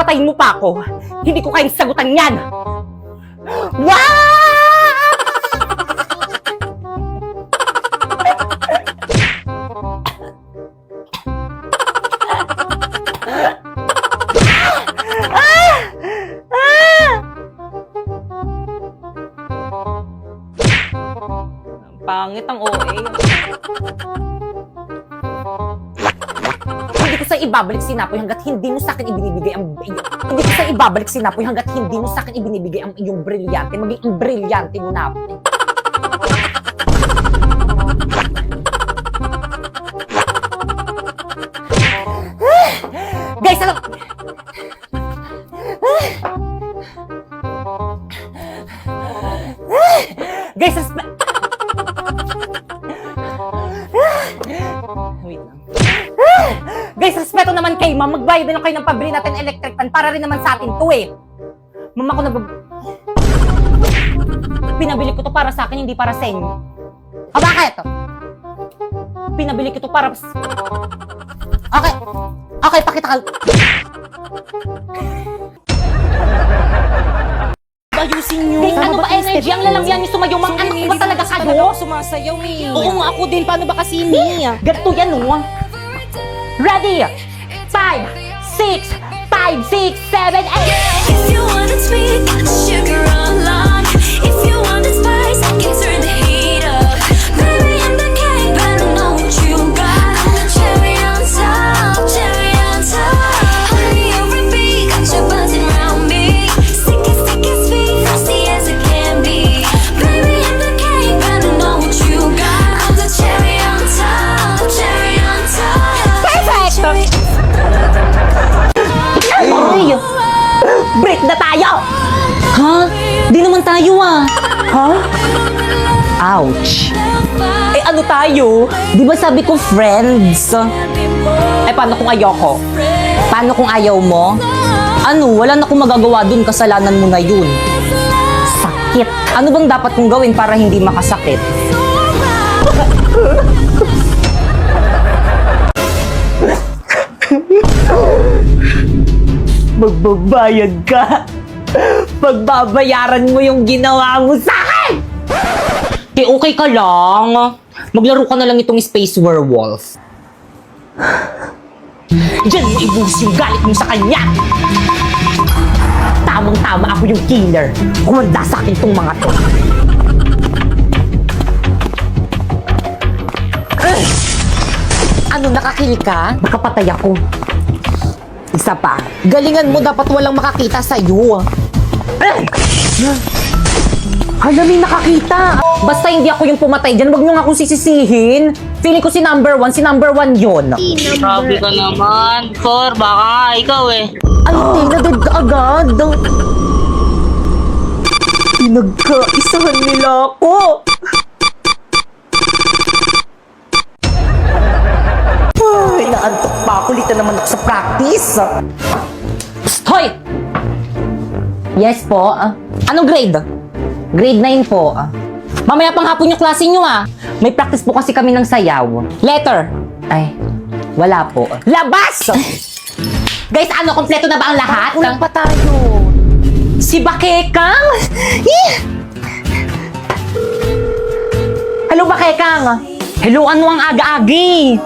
papatayin mo pa ako, hindi ko kayang sagutan yan! Wow! Pangit ang OA. Hindi ko sa ibabalik sinapoy hanggat hindi mo sa akin ibinibigay ang hindi ko sa ibabalik sinapoy hanggat hindi mo sa akin ibinibigay ang iyong brilyante, maging ang brilyante mo na. Guys, alam Guys, wait lang. Guys, respeto naman kay ma'am. Magbayad na lang kayo ng pabili natin electric fan para rin naman sa atin to eh. Ma'am, ako pinabili ko to para sa akin, hindi para sa inyo. O bakit? Pinabili ko to para Okay. Okay, pakita ka. Ayusin nyo. Guys, ano ba energy? Ang lalamyan nyo sumayaw. Mga anak ko ba talaga kayo? Sumasayaw eh. Oo nga, ako din. Paano ba kasi ni? Ganito yan, no? Ready? 5, 6, 5, 6, 7, 8. If you want it sweet, sugar along. If you want it spice, can turn the heat up. Baby, I'm the king, but I know what you got. I'm the cherry on top, cherry on top. Honey, over me, got you buzzing around me. Sticky, sweet, frosty as it can be. Baby, I'm the king, but I know what you got. I'm the cherry on top, cherry on top. Perfect! Ay! Break na tayo! Ha? Di naman tayo ah. Ha? Ouch! Eh ano tayo? Di ba sabi ko friends? Eh, paano kung ayoko? Paano kung ayaw mo? Ano, wala na akong magagawa dun, kasalanan mo na yun. Sakit! Ano bang dapat kong gawin para hindi makasakit? Magbabayad ka! Pagbabayaran mo yung ginawa mo sa akin! Eh okay ka lang. Maglaro ka na lang itong Space Werewolf. Diyan mo ibuhos yung galit mo sa kanya! Tamang-tama ako yung killer. Kumanda sa akin tong mga to. Ano, nakakil ka? Baka patay ako. Isa pa. Galingan mo, dapat walang makakita sa'yo. Hala, may nakakita. Basta hindi ako yung pumatay dyan, wag nyo nga akong sisisihin. Feeling ko si number one yun. Grabe ka naman. Cor, baka nga ikaw eh. Ay, tinagad ka agad. Pinagkaisahan nila ako. Ay, naantok pa ako. Lita naman ako sa practice. Psst, hoy! Yes po. Anong grade? Grade 9 po. Mamaya pang hapon yung klase nyo ah. May practice po kasi kami ng sayaw. Letter. Ay, wala po. Labas! Guys, ano? Kompleto na ba ang lahat? Ulang pa tayo. Si Bakekang? Hello, Bakekang. Hello, ano ang aga-agi?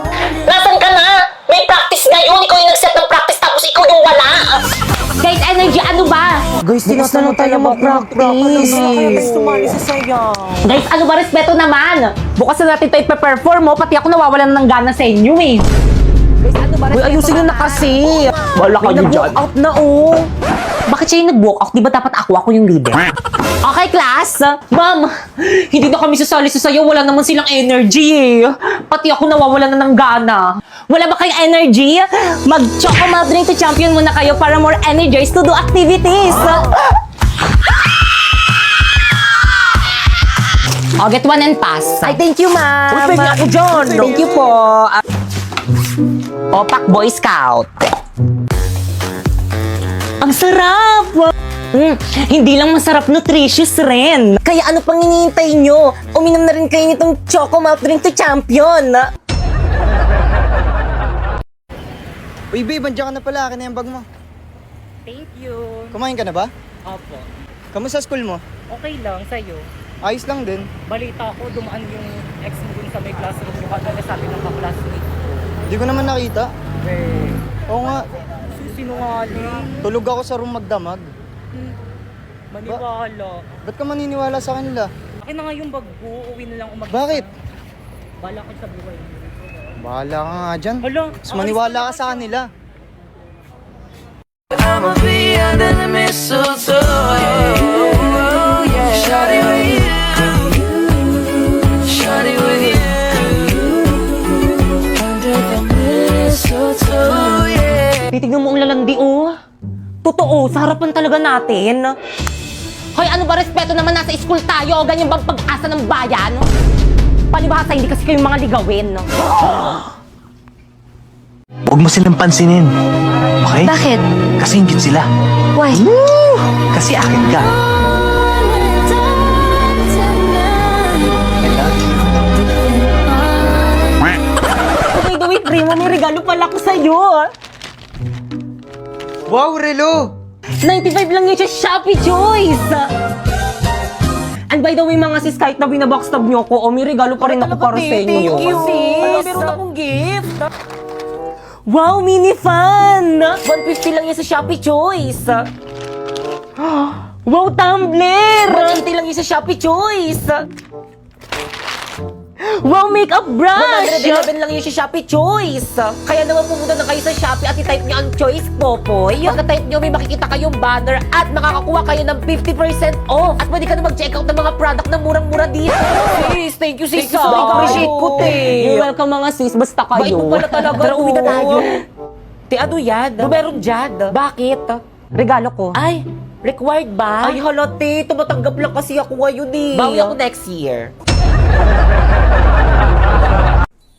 Nasaan ka na? May practice ngayon. Ikaw yung nag-set ng practice tapos ikaw yung wala. Guys, energy, ano ba? Guys, tinatanong tayo mag-practice. Guys, ano ba? Respeto naman. Bukas na natin tayo ipe-perform mo. Pati ako nawawalan ng gana sa inyo eh. Guys, ano ba? Uy, ayusin nyo na kasi. Wala kayo dyan. Out na oh. Bakit siya yung nag-walk out? Di ba dapat ako yung leader? Okay, class. Ma'am, hindi na kami sasali sa sayo. Wala naman silang energy eh. Pati ako nawawalan na ng gana. Wala ba kayong energy? Mag-choco malt drink to champion muna kayo para more energized to do activities. Oh, get one and pass. Ay, thank you, ma'am. Uy, pwede ako dyan. Thank you po. Opak Boy Scout. Ang sarap! Hindi lang masarap, nutritious rin. Kaya ano pang hinihintay nyo? Uminom na rin kayo nitong Choco Malt Drink to Champion. Uy babe, andiyan ka na pala. Akin na yung bag mo. Thank you. Kumain ka na ba? Opo. Kamusta school mo? Okay lang, sa'yo. Ayos lang din. Balita ko, dumaan yung ex mo dun sa may classroom ko kagaya sabi ng ka-classmate ko. Di ko naman nakita. Eh, Oo nga, sinungaling. tulog ako sa room magdamag. Maniwala. Ba't ka maniniwala sa kanila? Akin na nga yung bag ko, uwi na lang umaga. Bakit? Bala ko sa buhay mo. Bahala ka nga dyan. Hala, Mas maniwala ka sa kanila. I'ma be under the mistletoe. Yeah. Shawty with you. Shawty with you. Under the mistletoe. Yeah. Titignan mo ang lalandi, oh. Totoo, sa harapan talaga natin. Hoy, ano ba respeto naman nasa school tayo? Ganyan bang pag-asa ng bayan? Palibhasa, hindi kasi kayong mga ligawin. Huwag mo silang pansinin. Okay? Bakit? Kasi ingit sila. Why? Kasi akin ka. I love you. By the way, Primo, may regalo pala ko sa'yo. Wow, Relo! 95 lang yun sa Shopee Choice! And by the way, mga sis, kahit na binabackstab nyo ko, may regalo pa rin ako para sa inyo. Thank you, sis. Hala, meron akong gift. Wow, mini fan! 150 lang yan sa Shopee Choice. Wow, tumbler! 180 lang yan sa Shopee Choice. Wow, makeup brush! 111 lang yun sa Shopee Choice. Kaya naman pumunta na kayo sa Shopee at i-type nyo ang Choice Popoy. Pagka-type nyo, may makikita kayong banner at makakakuha kayo ng 50% off. At pwede ka na mag-check out ng mga product na murang-mura dito. Sis, thank you, sis. Appreciate ko, te. You're You're welcome, mga sis. Basta kayo. Bait mo pala talaga. Tara, uwi na tayo. Te, ano yan? Meron dyan. Bakit? Regalo ko. Ay, required ba? Ay, halate. Tumatanggap lang kasi ako ngayon eh. Bawi ako next year.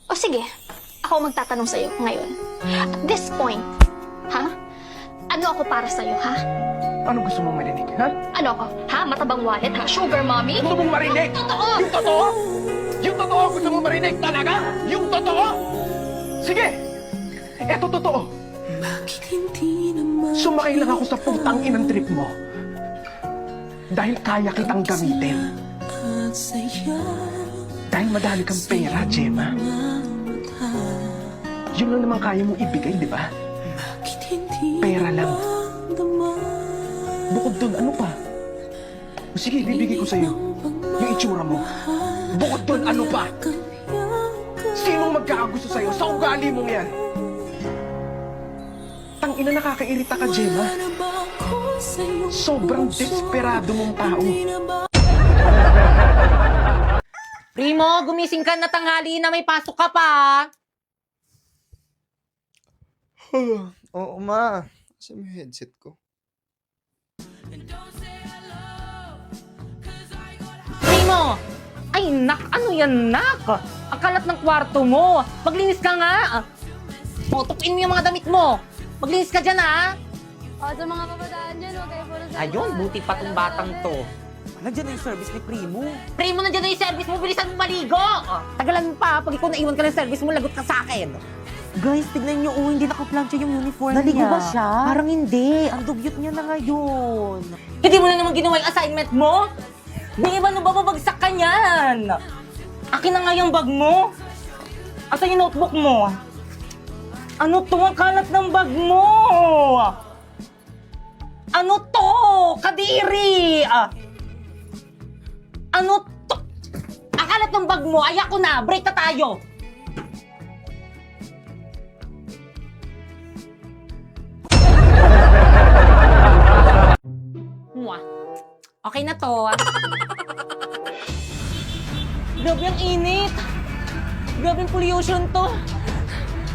O sige, ako magtatanong sa'yo ngayon. At this point, ha? Ano ako para sa'yo, ha? Ano gusto mong marinig, ha? Ano ako? Ha? Matabang wallet, ha? Sugar mommy? Gusto mong marinig? Totoo! Yung totoo? Yung totoo gusto mong marinig talaga? Yung totoo? Sige! Eto totoo. Sumakay lang ako sa putang inang trip mo. Dahil kaya kitang gamitin. Dahil madami kang pera, Gemma. Yun lang naman kaya mong ibigay, di ba? Pera lang. Bukod dun, ano pa? O sige, bibigay ko sa'yo. Yung itsura mo. Bukod dun, ano pa? Sinong magkakagusto sa'yo sa ugali mong yan? Tangina, nakakairita ka, Gemma. Sobrang desperado mong tao. Primo, gumising ka na tanghali na may pasok ka pa. Oo, ma. Saan yung headset ko? Primo! Ay, nak! Ano yan, nak? Ang kalat ng kwarto mo. Maglinis ka nga. O, tupuin mo yung mga damit mo. Maglinis ka dyan, ha? O, sa mga kabataan dyan, huwag kayo puro sa Ayun, buti pa tong batang to. Nandiyan na yung service ni Primo. Primo, nandiyan na yung service mo. Bilisan mo maligo. Tagalan pa. Pag ikaw naiwan ka ng service mo, lagot ka sa akin. Guys, tignan nyo, hindi nakaplansya yung uniform Naligo niya. ba siya? Parang hindi. Ang dugyot niya na ngayon. Hindi mo na naman ginawa yung assignment mo? Di ba, ano ba babagsak ka niyan? Akin na nga yung bag mo. Asan yung notebook mo? Ano to? Ang kalat ng bag mo! Ano to? Kadiri! Ano to? Ang kalat ng bag mo! Ayak ko na! Break na tayo! Mwah. Okay na to. Grabe ang init. Grabe ang pollution to.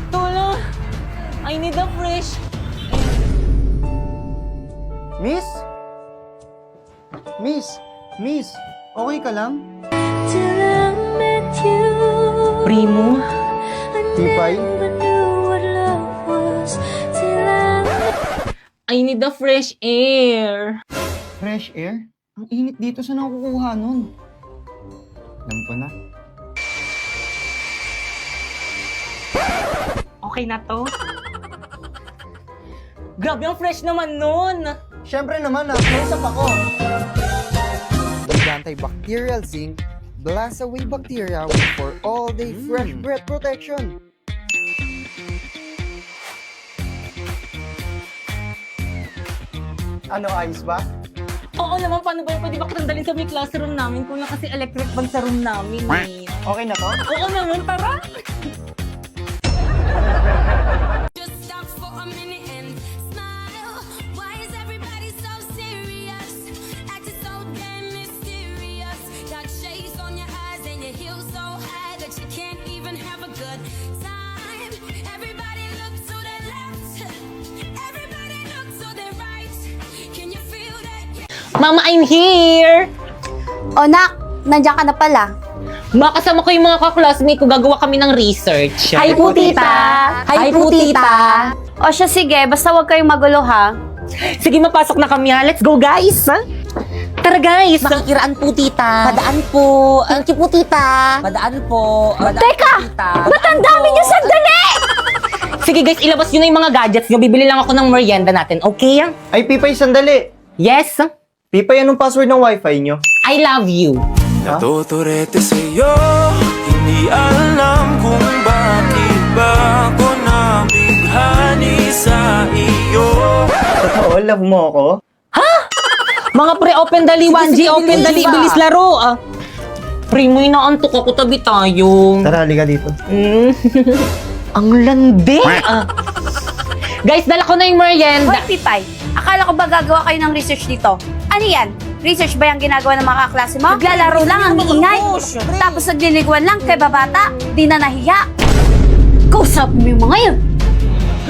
Tulong. I need a fresh. Miss? Miss? Miss? Okay ka lang? Till I met you, Primo. Tipay? I knew what love was. Till I I need a fresh air. Fresh air? Ang init dito, saan ako kukuha nun? Alam ko na. Okay na to? Grabe, ang fresh naman nun. Siyempre naman, close up ako. With antibacterial zinc, blast away bacteria for all-day fresh breath protection. Ano, ayos ba? Oo naman, paano ba yun? Pwede ba kitandalin sa may classroom namin? Kulang kasi electric ban sa room namin eh. Okay na to? Oo naman, tara! Just stop for a minute and smile. Why is everybody so serious? Acting so damn mysterious. Got shades on your eyes and your heels so high that you can't even have a good time. Everybody look to the left. Everybody look to the right. Can you feel that? Mama, I'm here! O nak, nandiyan ka na pala. Makasama ko yung mga kaklasmate ko, gagawa kami ng research. Hi po, tita! Hi po, tita! O siya, sige. Basta huwag kayong magulo, ha? Sige, mapasok na kami ha. Let's go, guys! Tara, guys! Makikiraan po, tita. Padaan po. Thank you po, tita. Padaan po. Padaan Teka! po, tita. Ba't ang dami niyo sandali? Sige, guys, ilabas nyo na yung mga gadgets nyo. Bibili lang ako ng merienda natin, okay? Ay, Pipay, sandali. Yes? Pipay, anong password ng wifi nyo? I love you. Natuturete sa'yo, hindi alam kung bakit ba ako nabighani sa iyo. Totoo, love mo ako? Mga pre, open dali, 1G, sige, open bilis dali, ba? bilis laro. Pre, mo inaantok ako, tabi tayo. Tara, halika dito. Ang landi. Guys, dala ko na yung merienda. Hoy, Pipay. Akala ko ba gagawa kayo ng research dito? Ano yan? Research ba yung ginagawa ng mga kaklase mo? Naglalaro lang ang iingay. Tapos nagliliguan lang kay babata. Di na nahiya. Kausap mo yung mga yun.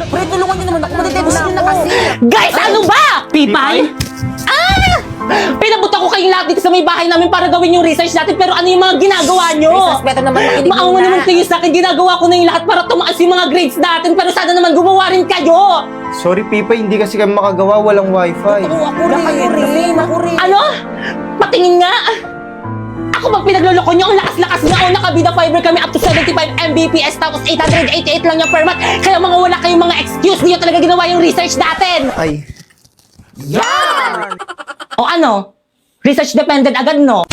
Pre, tulungan niyo naman ako. Matitibos niyo na kasi. Guys, ano ba? Pipay? Pinabot ako kayong lahat dito sa may bahay namin para gawin yung research natin, pero ano yung mga ginagawa nyo? Princess, better naman makinig Maawa muna. naman kayo sa akin, ginagawa ko na yung lahat para tumaas yung mga grades natin, pero sana naman gumawa rin kayo! Sorry, Pipay, hindi kasi kami makagawa, walang wifi. Oo, ako rin. Ako rin. Ano? Patingin nga! Ako bang pinagloloko nyo? Ang lakas-lakas nga o nakabida fiber kami up to 75 Mbps tapos 888 lang yung per month. Kaya mga wala kayong mga excuse, di nyo talaga ginawa yung research natin! Ay, O ano? Research dependent agad, no?